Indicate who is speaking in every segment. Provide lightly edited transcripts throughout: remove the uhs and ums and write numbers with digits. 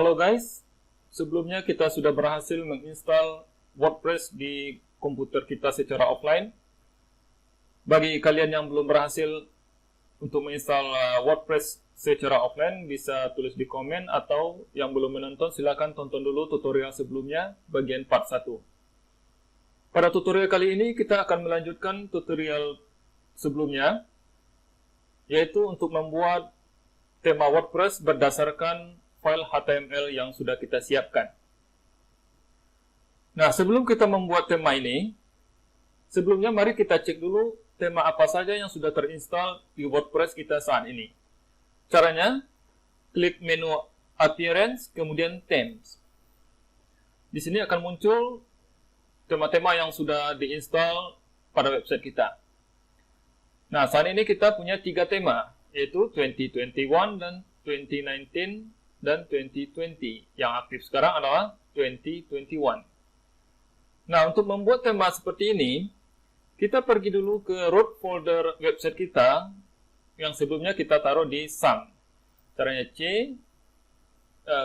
Speaker 1: Halo guys, sebelumnya kita sudah berhasil menginstal WordPress di komputer kita secara offline. Bagi kalian yang belum berhasil untuk menginstal WordPress secara offline, bisa tulis di komen, atau yang belum menonton silakan tonton dulu tutorial sebelumnya bagian part 1. Pada tutorial kali ini kita akan melanjutkan tutorial sebelumnya, yaitu untuk membuat tema WordPress berdasarkan file HTML yang sudah kita siapkan. Nah, sebelum kita membuat tema ini, sebelumnya mari kita cek dulu tema apa saja yang sudah terinstall di WordPress kita saat ini. Caranya, klik menu Appearance, kemudian Themes. Di sini akan muncul tema-tema yang sudah diinstal pada website kita. Nah, saat ini kita punya 3 tema, yaitu 2021 dan 2019 dan 2020. Yang aktif sekarang adalah 2021. Nah, untuk membuat tema seperti ini, kita pergi dulu ke root folder website kita yang sebelumnya kita taruh di Some. Caranya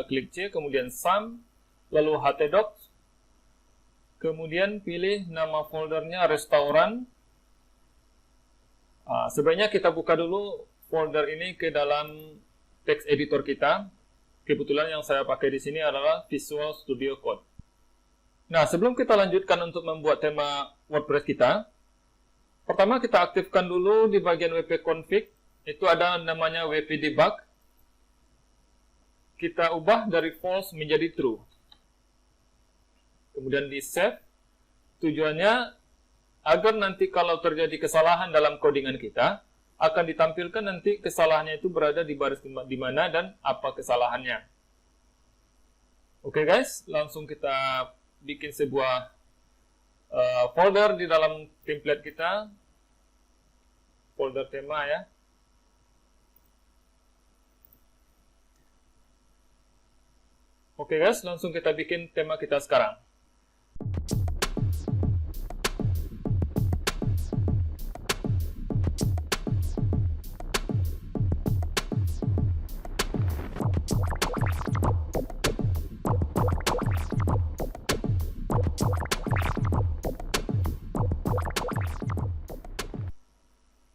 Speaker 1: klik C, kemudian Some, lalu htdocs, kemudian pilih nama foldernya restoran. Sebaiknya kita buka dulu folder ini ke dalam text editor kita. Kebetulan yang saya pakai di sini adalah Visual Studio Code. Nah, sebelum kita lanjutkan untuk membuat tema WordPress kita, pertama kita aktifkan dulu di bagian WP Config, itu ada namanya WP Debug. Kita ubah dari false menjadi true. Kemudian di save. Tujuannya agar nanti kalau terjadi kesalahan dalam codingan kita, akan ditampilkan nanti kesalahannya itu berada di baris di mana dan apa kesalahannya. Oke guys, langsung kita bikin sebuah folder di dalam template kita, folder tema ya. Oke guys, langsung kita bikin tema kita sekarang.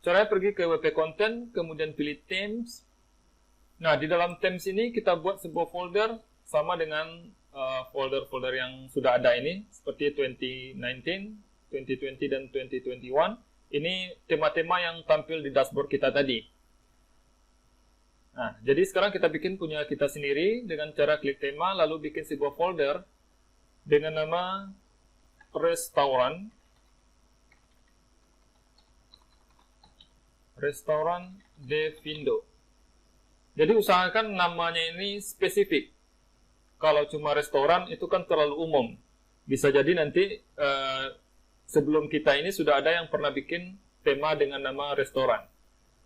Speaker 1: Caranya pergi ke WP Content, kemudian pilih Themes. Nah, di dalam Themes ini kita buat sebuah folder sama dengan folder-folder yang sudah ada ini, seperti 2019, 2020, dan 2021. Ini tema-tema yang tampil di dashboard kita tadi. Nah, jadi sekarang kita bikin punya kita sendiri dengan cara klik tema, lalu bikin sebuah folder dengan nama Restoran de Findo. Jadi usahakan namanya ini spesifik. Kalau cuma restoran itu kan terlalu umum. Bisa jadi nanti sebelum kita ini sudah ada yang pernah bikin tema dengan nama restoran.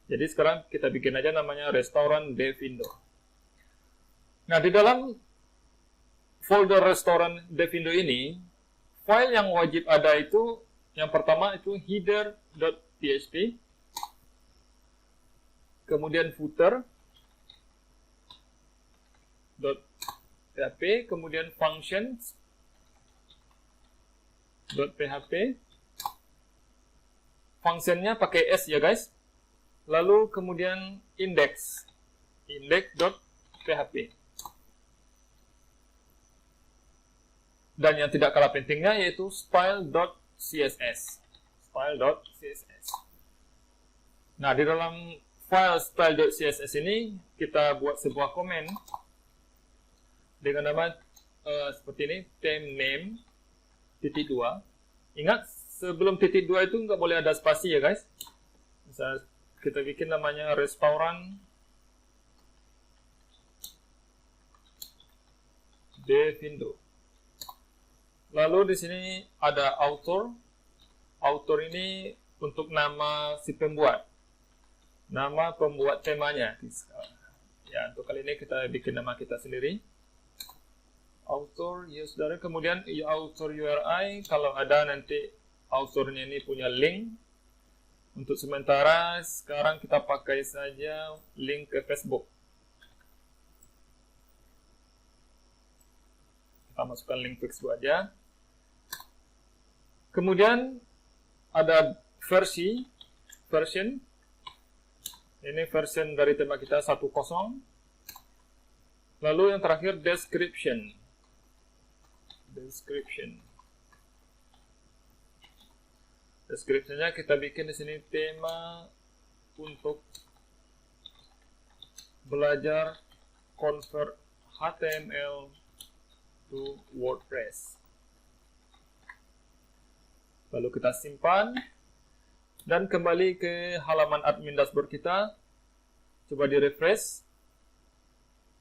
Speaker 1: Jadi sekarang kita bikin aja namanya Restoran de Findo. Nah, di dalam folder Restoran de Findo ini, file yang wajib ada itu, yang pertama itu header.php, kemudian footer.php, kemudian functions.php. Functionnya pakai S ya guys. Lalu kemudian index.php. Dan yang tidak kalah pentingnya yaitu style.css. Nah, di dalam file style.css ini kita buat sebuah komen dengan nama seperti ini, theme name .2. Ingat, sebelum .2 itu nggak boleh ada spasi ya guys. Misalnya kita bikin namanya Restoran de Findo. Lalu di sini ada author. Author ini untuk nama si pembuat. Nama pembuat temanya. Ya, untuk kali ini kita bikin nama kita sendiri. Author, ya saudara. Kemudian author URI, kalau ada nanti authornya ini punya link. Untuk sementara, sekarang kita pakai. pakai saja link ke Facebook. Kita masukkan link Facebook aja. Kemudian ada version. Ini version dari tema kita 10. Lalu yang terakhir description. Description-nya kita bikin di sini tema untuk belajar convert HTML to WordPress. Lalu kita simpan dan kembali ke halaman admin dashboard kita. Coba di refresh.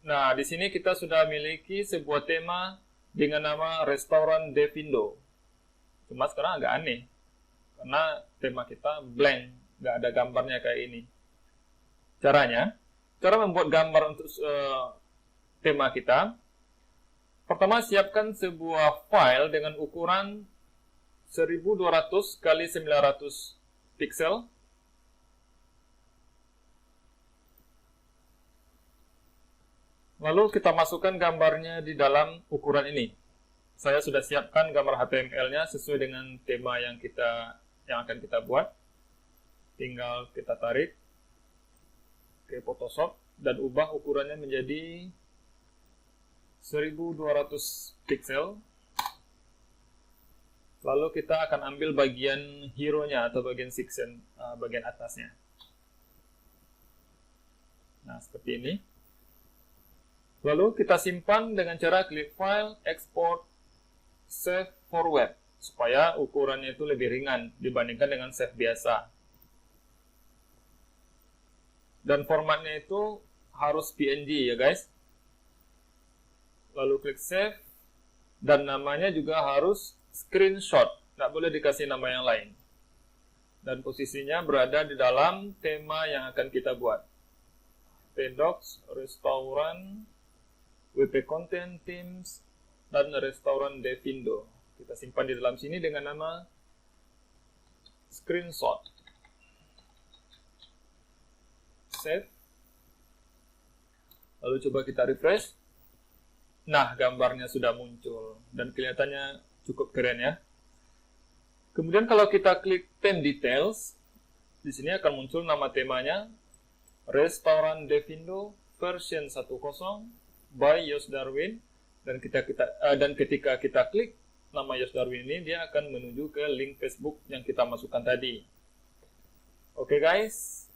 Speaker 1: Nah, di sini kita sudah memiliki sebuah tema dengan nama Restoran Devindo. Cuma sekarang agak aneh, karena tema kita blank, nggak ada gambarnya kayak ini. Cara membuat gambar untuk tema kita, pertama siapkan sebuah file dengan ukuran 1200 x 900 pixel. Lalu kita masukkan gambarnya di dalam ukuran ini. Saya sudah siapkan gambar HTML-nya sesuai dengan tema yang akan kita buat. Tinggal kita tarik ke Photoshop dan ubah ukurannya menjadi 1200 pixel. Lalu kita akan ambil bagian hero-nya atau bagian section, bagian atasnya. Nah, seperti ini. Lalu kita simpan dengan cara klik file, export, save for web, supaya ukurannya itu lebih ringan dibandingkan dengan save biasa. Dan formatnya itu harus PNG ya guys. Lalu klik save, dan namanya juga harus screenshot, nggak boleh dikasih nama yang lain. Dan posisinya berada di dalam tema yang akan kita buat. Docs, Restoran, WP Content Themes, dan Restoran Devindo. Kita simpan di dalam sini dengan nama screenshot. Save. Lalu coba kita refresh. Nah, gambarnya sudah muncul dan kelihatannya cukup keren ya. Kemudian kalau kita klik theme details, di sini akan muncul nama temanya Restoran Devindo version 10 by Yosh Darwin, dan ketika kita klik nama Yosh Darwin ini, dia akan menuju ke link Facebook yang kita masukkan tadi. Oke guys,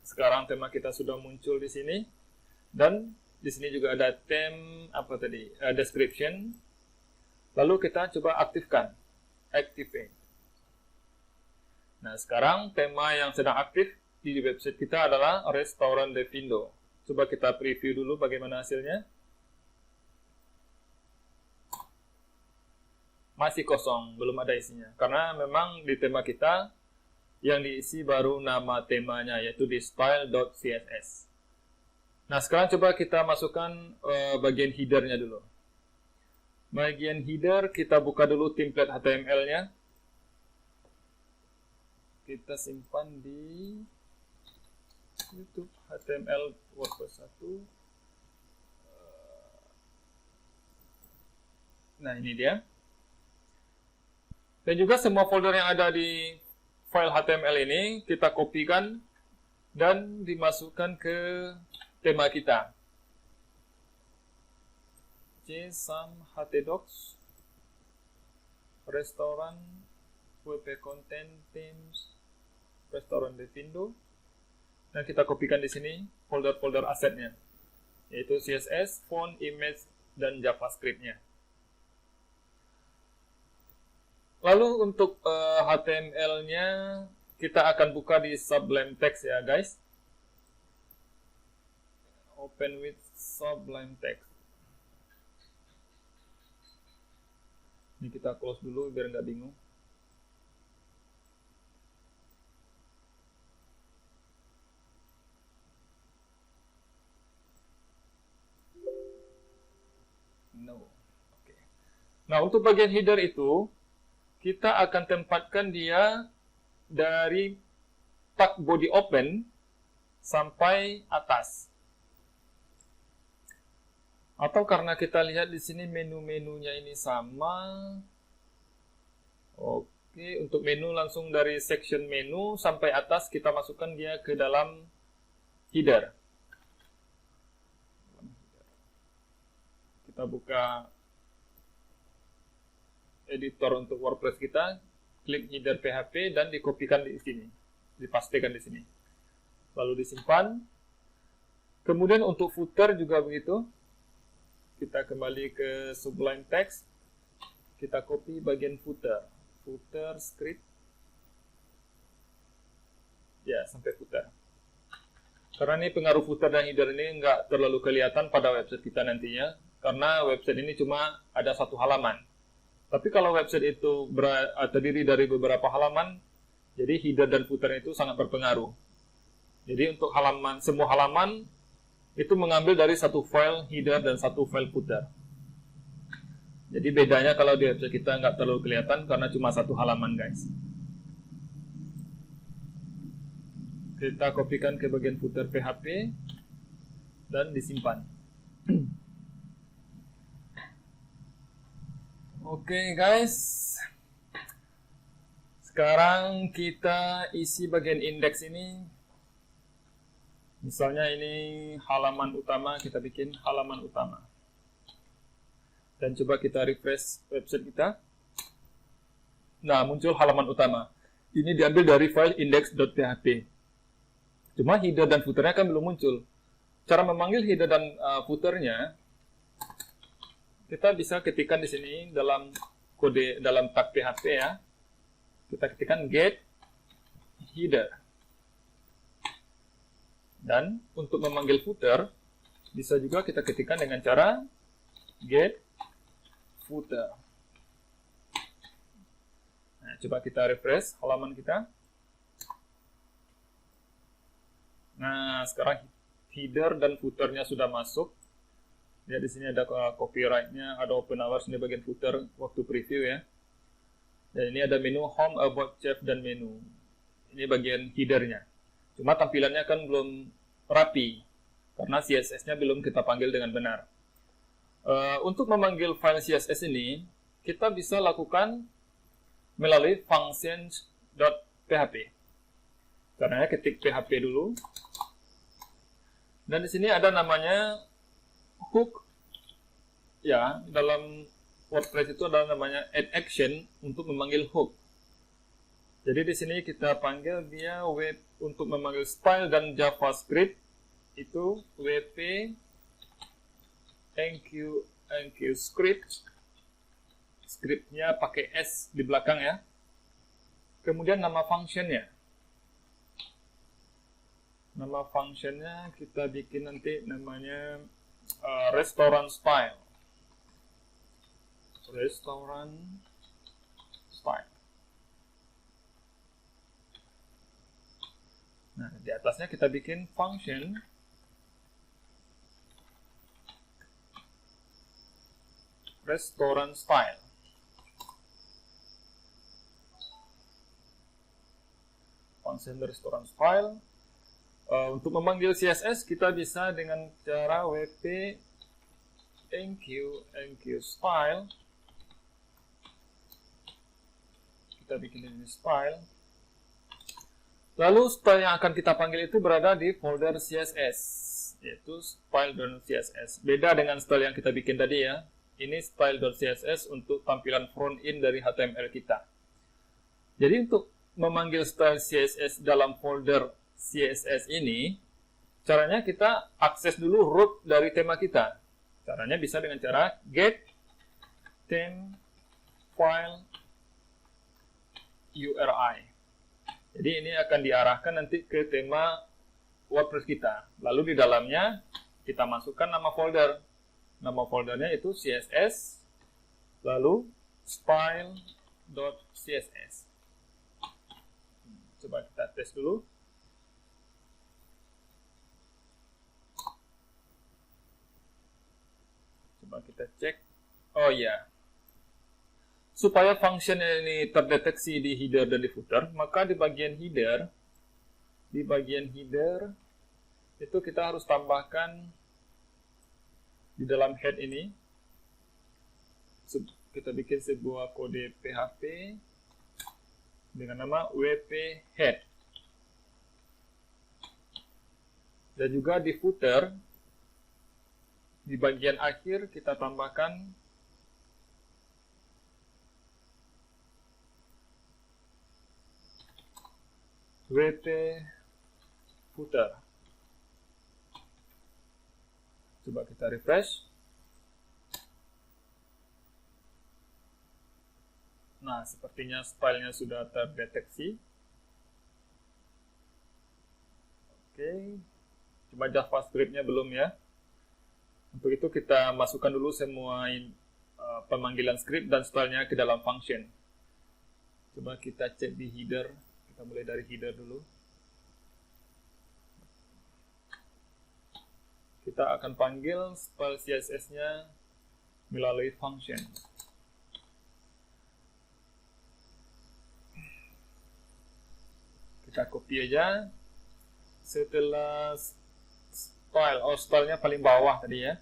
Speaker 1: sekarang tema kita sudah muncul di sini, dan di sini juga ada theme description. Lalu kita coba aktifkan, activate. Nah, sekarang tema yang sedang aktif di website kita adalah Restoran Devindo. Coba kita preview dulu bagaimana hasilnya. Masih kosong, belum ada isinya. Karena memang di tema kita yang diisi baru nama temanya, yaitu di style.css. Nah, sekarang coba kita masukkan bagian header-nya dulu. Bagian header, kita buka dulu template HTML-nya. Kita simpan di YouTube HTML WordPress 1. Nah, ini dia. Dan juga semua folder yang ada di file HTML ini kita kopikan dan dimasukkan ke tema kita. JSON htdocs Restoran WP Content Themes Restoran Devindo. Dan kita kopikan di sini folder-folder asetnya, yaitu CSS, font, image, dan JavaScript-nya. Lalu untuk HTML-nya kita akan buka di Sublime Text ya guys. Open with Sublime Text. Ini kita close dulu biar nggak bingung. Nah, untuk bagian header itu, kita akan tempatkan dia dari tag body open sampai atas. Atau karena kita lihat di sini menu-menunya ini sama. Oke, untuk menu langsung dari section menu sampai atas kita masukkan dia ke dalam header. Kita buka editor untuk WordPress kita, klik header PHP dan dikopikan di sini, dipastikan di sini. Lalu disimpan. Kemudian untuk footer juga begitu. Kita kembali ke Sublime Text. Kita copy bagian footer. Footer script. Ya, sampai footer. Karena ini pengaruh footer dan header ini nggak terlalu kelihatan pada website kita nantinya. Karena website ini cuma ada satu halaman. Tapi kalau website itu terdiri dari beberapa halaman, jadi header dan footer itu sangat berpengaruh. Jadi untuk semua halaman itu mengambil dari satu file header dan satu file footer. Jadi bedanya kalau di website kita nggak terlalu kelihatan karena cuma satu halaman, guys. Kita kopikan ke bagian footer PHP dan disimpan. Oke, guys. Sekarang kita isi bagian indeks ini. Misalnya ini halaman utama, kita bikin halaman utama. Dan coba kita refresh website kita. Nah, muncul halaman utama. Ini diambil dari file index.php. Cuma header dan footernya kan belum muncul. Cara memanggil header dan footernya, kita bisa ketikkan di sini dalam kode dalam tag PHP ya. Kita ketikkan get header. Dan untuk memanggil footer bisa juga kita ketikkan dengan cara get footer. Nah, coba kita refresh halaman kita. Nah, sekarang header dan footernya sudah masuk. Ya, di sini ada copyright-nya, ada open hours di bagian footer waktu preview ya. Dan ini ada menu home, about, chef, dan menu. Ini bagian header-nya. Cuma tampilannya kan belum rapi, karena CSS-nya belum kita panggil dengan benar. Untuk memanggil file CSS ini, kita bisa lakukan melalui functions.php. Caranya ketik PHP dulu. Dan di sini ada namanya hook. Ya, dalam WordPress itu ada namanya add action untuk memanggil hook. Jadi di sini kita panggil dia web untuk memanggil style dan JavaScript itu wp enq script. Scriptnya pakai S di belakang ya. Kemudian nama functionnya. Nama functionnya kita bikin nanti namanya restaurant style. Restaurant style. Nah, di atasnya kita bikin function restaurant style. Function restaurant style. Untuk memanggil CSS kita bisa dengan cara wp enq style. Kita bikin ini style. Lalu style yang akan kita panggil itu berada di folder CSS, yaitu style.css. Beda dengan style yang kita bikin tadi ya. Ini style.css untuk tampilan front end dari HTML kita. Jadi untuk memanggil style CSS dalam folder CSS ini, caranya kita akses dulu root dari tema kita. Caranya bisa dengan cara get theme file URI. Jadi ini akan diarahkan nanti ke tema WordPress kita. Lalu di dalamnya kita masukkan nama folder. Nama foldernya itu CSS, lalu style.css. Coba kita tes dulu. Coba kita cek. Oh ya. Supaya function ini terdeteksi di header dan di footer, maka di bagian header itu kita harus tambahkan Di dalam head ini kita bikin sebuah kode PHP dengan nama wp head. Dan juga di footer, di bagian akhir kita tambahkan wp footer. Coba kita refresh. Nah, sepertinya stylenya sudah terdeteksi. Oke. Cuma JavaScript-nya belum ya. Untuk itu kita masukkan dulu semua pemanggilan script dan stylenya ke dalam function. Coba kita cek di header. Kita mulai dari header dulu. Kita akan panggil style CSS-nya melalui function. Kita copy aja. Setelah style, stylenya paling bawah tadi ya.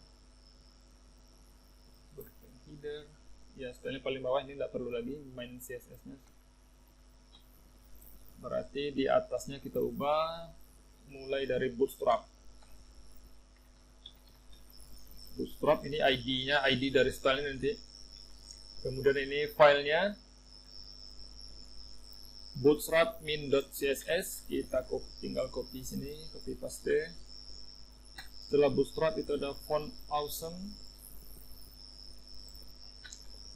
Speaker 1: Header, ya stylenya paling bawah, ini tidak perlu lagi main CSS-nya. Berarti di atasnya kita ubah mulai dari bootstrap. Bootstrap ini ID-nya, ID dari stylenya nanti. Kemudian ini filenya bootstrap min.css, kita tinggal copy sini, copy paste. Setelah bootstrap itu ada font awesome,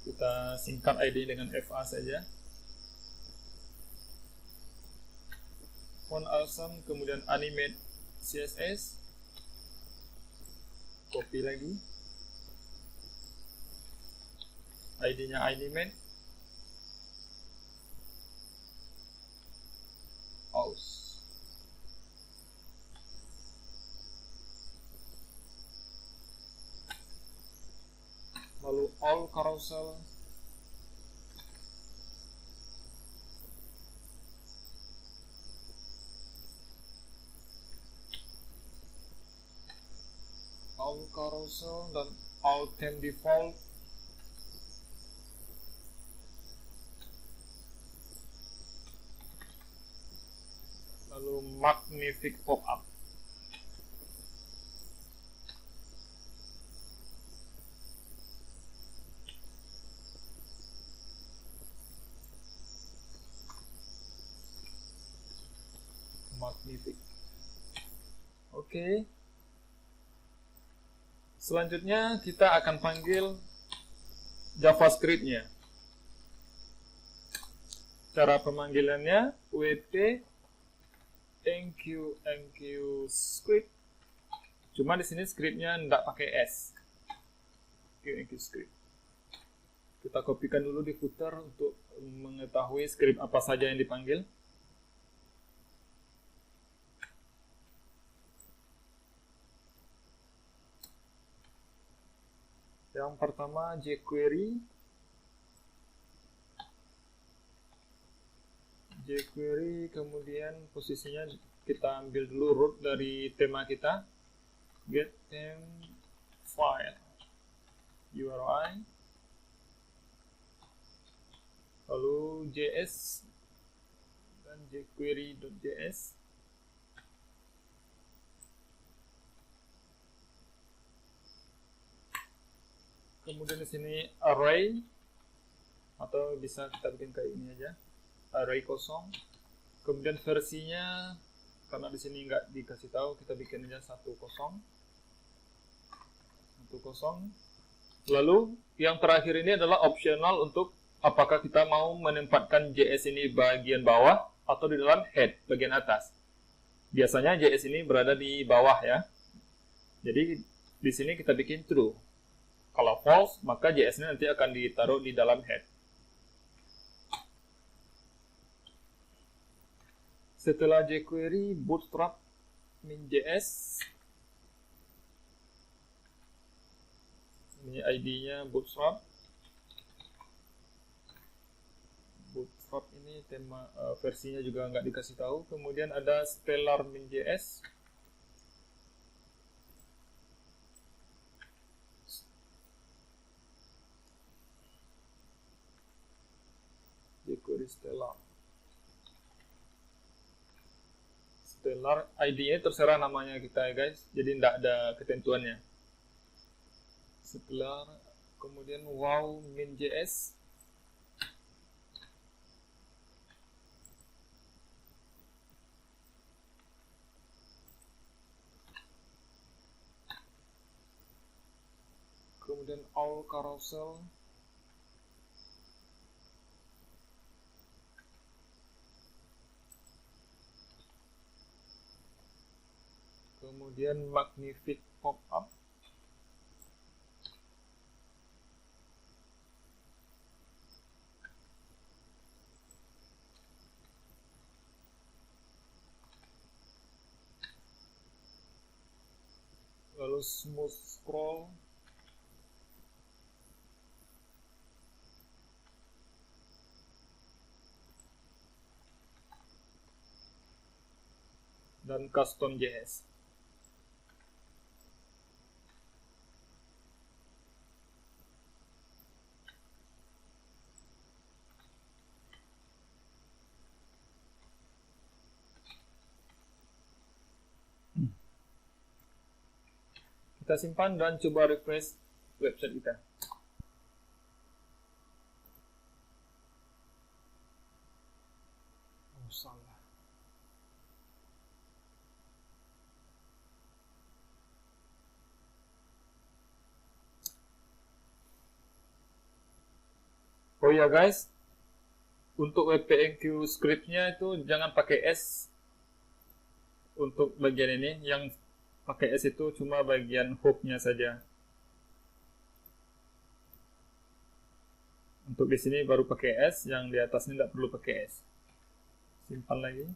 Speaker 1: kita singkat ID dengan FA saja. Font awesome, kemudian animate CSS, copy lagi, ID-nya animate, aus. Lalu all carousel, dan all theme default. Lalu magnific pop-up. Magnific. Oke. Selanjutnya kita akan panggil JavaScript-nya. Cara pemanggilannya wp enq script. Cuma di sini scriptnya tidak pakai s. Enq script. Kita kopikan dulu di footer untuk mengetahui script apa saja yang dipanggil. Yang pertama jQuery. jQuery, kemudian posisinya kita ambil dulu root dari tema kita. Get theme file URI. Lalu JS dan jQuery.js. Kemudian di sini array, atau bisa kita bikin kayak ini aja, array kosong. Kemudian versinya, karena di sini nggak dikasih tahu, kita bikin aja 10. Lalu yang terakhir ini adalah optional untuk apakah kita mau menempatkan JS ini bagian bawah atau di dalam head bagian atas. Biasanya JS ini berada di bawah ya. Jadi di sini kita bikin true. Kalau false, maka JS-nya nanti akan ditaruh di dalam head. Setelah jQuery, bootstrap min.js. Ini ID-nya bootstrap. Bootstrap ini tema versinya juga nggak dikasih tahu. Kemudian ada stellar min.js. Query Stellar. Stellar ID-nya terserah namanya kita ya guys, jadi tidak ada ketentuannya. Stellar, kemudian wow min.js. Kemudian all carousel. Kemudian magnific pop-up. Lalu smooth scroll. Dan custom JS. Kita simpan dan coba refresh website kita. Oh, salah. Oh ya guys, untuk WPMQ scriptnya itu jangan pakai S untuk bagian ini. Yang pakai S itu cuma bagian hook-nya saja. Untuk di sini baru pakai S, yang di atas ini tidak perlu pakai S. Simpan lagi.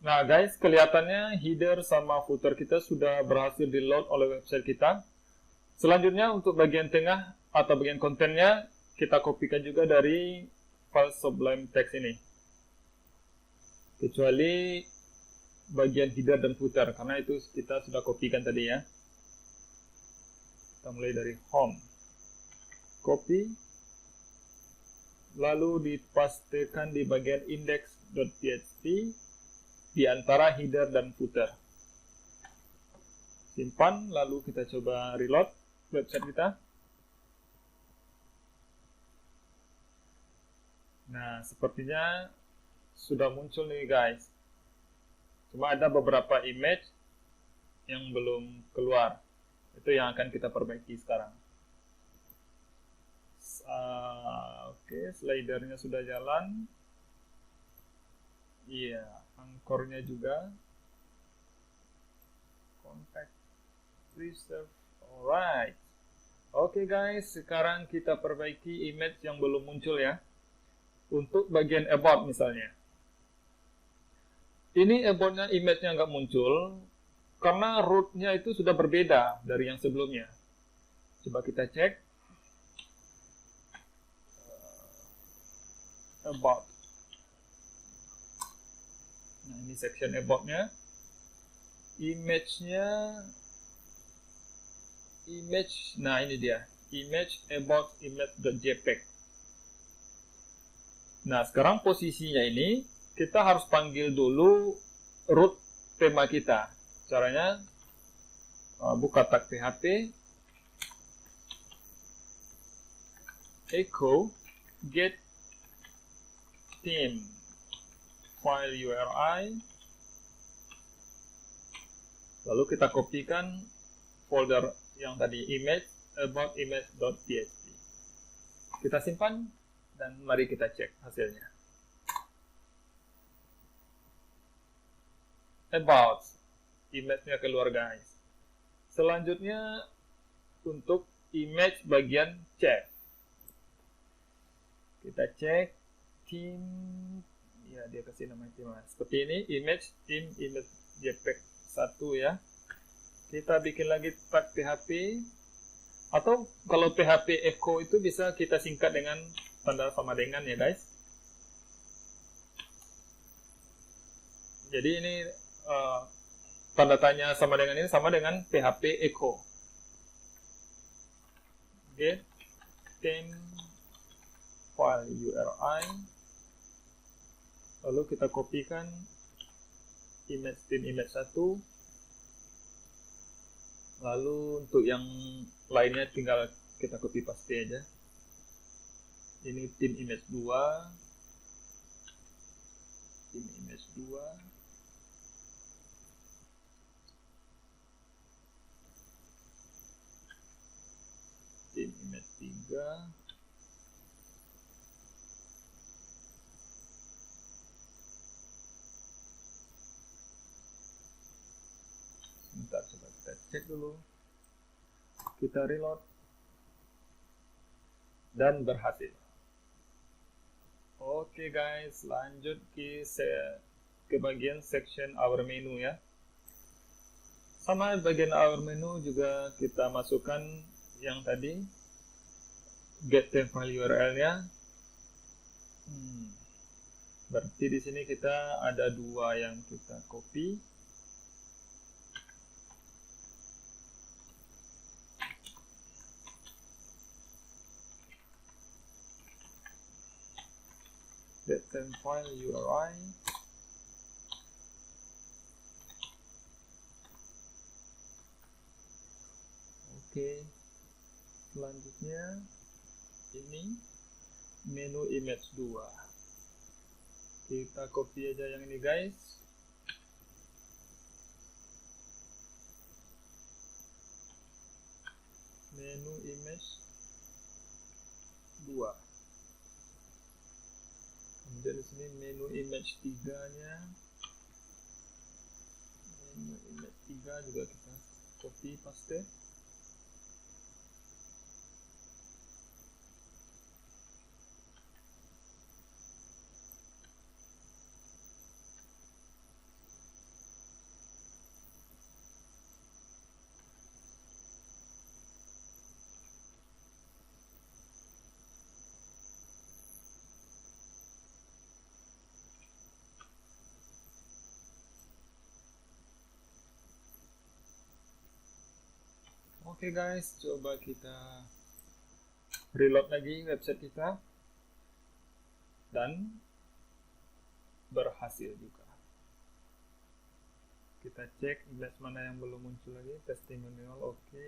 Speaker 1: Nah guys, kelihatannya header sama footer kita sudah berhasil di load oleh website kita. Selanjutnya untuk bagian tengah atau bagian kontennya, kita kopikan juga dari file Sublime Text ini. Kecuali bagian header dan footer, karena itu kita sudah kopikan tadi ya. Kita mulai dari home. Copy. Lalu dipastekan di bagian index.php. Di antara header dan footer. Simpan, lalu kita coba reload website kita. Nah, sepertinya sudah muncul nih guys. Cuma ada beberapa image yang belum keluar. Itu yang akan kita perbaiki sekarang. Oke, slidernya sudah jalan. Iya, anchornya juga. Contact preserve. Alright. Oke guys, sekarang kita perbaiki image yang belum muncul ya. Untuk bagian about misalnya. Ini about-nya image-nya nggak muncul karena root-nya itu sudah berbeda dari yang sebelumnya. Coba kita cek. About. Nah, ini section about-nya. Image-nya. Nah ini dia. Image about image.jpg. Nah, sekarang posisinya ini kita harus panggil dulu root tema kita. Caranya buka tag PHP, echo get theme file URI, lalu kita kopikan folder yang tadi image about image.php. Kita simpan dan mari kita cek hasilnya. About image-nya keluar guys. Selanjutnya untuk image bagian chef. Kita cek theme. Ya, dia kasih nama theme. Seperti ini, image, theme, image JPEG 1 ya. Kita bikin lagi tag PHP. Atau kalau PHP echo itu bisa kita singkat dengan tanda sama dengan ya guys. tanda tanya sama dengan ini, sama dengan PHP echo. Get theme file URI. Lalu kita kopikan image theme image 1. Lalu untuk yang lainnya tinggal kita copy paste aja. Ini theme image 2. Theme image 2. Theme image 3. Sebentar, coba kita cek dulu. Kita reload. Dan berhasil. Oke guys, lanjut ke bagian section our menu ya. Sama bagian our menu juga kita masukkan yang tadi get theme file URL-nya. Berarti di sini kita ada 2 yang kita copy. Get theme file URI. Oke. Selanjutnya ini menu image 2. Kita copy aja yang ini guys. Menu image 2. Kemudian di sini menu image 3-nya. Menu image 3 juga kita copy paste. Oke guys, coba kita reload lagi website kita. Dan berhasil juga. Kita cek image mana yang belum muncul lagi. Testimonial, oke.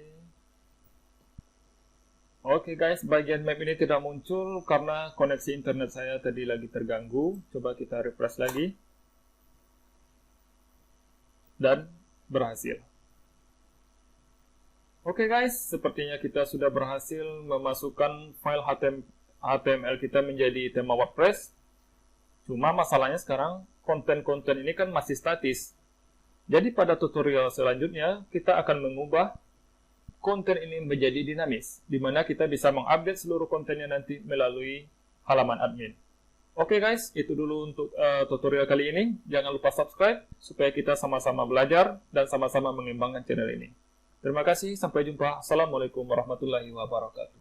Speaker 1: Oke guys, bagian map ini tidak muncul karena koneksi internet saya tadi lagi terganggu. Coba kita refresh lagi. Dan berhasil. Oke guys, sepertinya kita sudah berhasil memasukkan file HTML kita menjadi tema WordPress. Cuma masalahnya sekarang konten-konten ini kan masih statis. Jadi pada tutorial selanjutnya kita akan mengubah konten ini menjadi dinamis, di mana kita bisa mengupdate seluruh kontennya nanti melalui halaman admin. Oke guys, itu dulu untuk tutorial kali ini. Jangan lupa subscribe supaya kita sama-sama belajar dan sama-sama mengembangkan channel ini. Terima kasih, sampai jumpa. Assalamualaikum warahmatullahi wabarakatuh.